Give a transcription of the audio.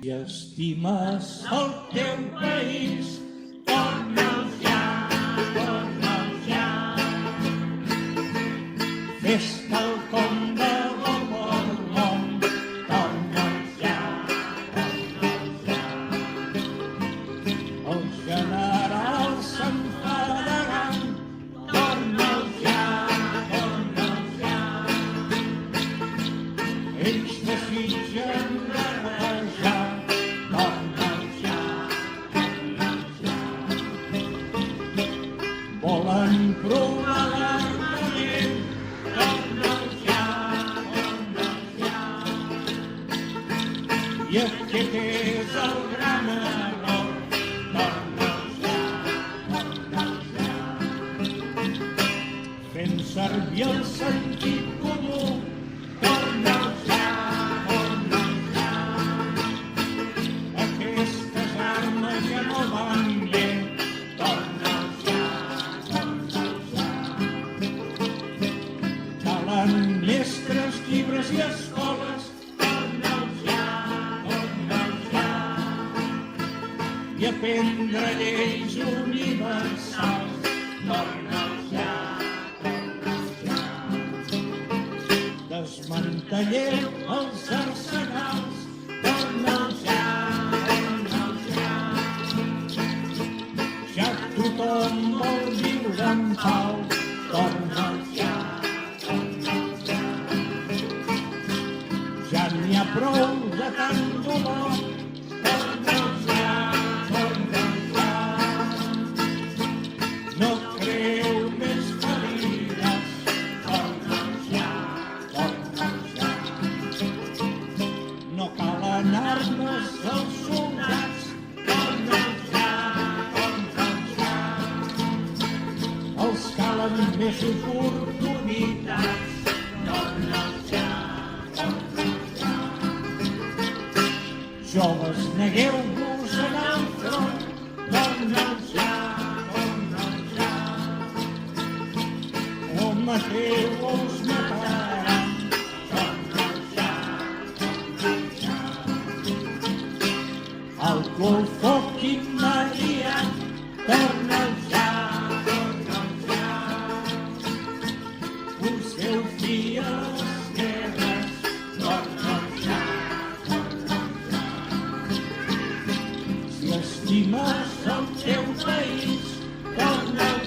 Si estimes el teu país, torna'ls ja, torna'ls ja. Fes quelcom de bo pel món, torna'ls ja, torna'ls ja. Els generals s'enfadaran, torna'ls ja, torna'ls ja. Ells desitgen rebaixar, torna'ls ja, torna'ls ja. Volen provar l'armament, torna'ls ja, torna'ls ja. I aquest és el gran error, torna'ls ja, torna'ls ja. Fent servir el sentit comú, torna'ls ja, torna'ls ja. Aquestes armes ja no van bé, torna'ls ja, torna'ls ja. Calen mestres, llibres i escoles, torna'ls ja, torna'ls ja. I aprendre lleis universals, torna'ls ja, torna'ls ja. Desmantelleu els arsenals, torna'ls ja, torna'ls ja. Ja tothom vol viure en pau, torna'ls ja, torna'ls ja. Ja n'hi ha prou de tant dolor, torna'ls ja, torna'ls ja. No creu més ferides, torna'ls ja, torna'ls ja. No calen armes als soldats, torna'ls ja, torna'ls ja. Els calen més oportunitats, torna'ls ja, torna'ls ja. Joves, negueu-vos anar al front, torna'ls ja, torna'ls ja. O mateu o us mataran, torna'ls ja, torna'ls ja. Alcohol, foc immediat, torna'ls ja, torna'ls ja. Poseu fi a les guerres, torna'ls ja, torna'ls ja. Si estimes el teu país, torna'ls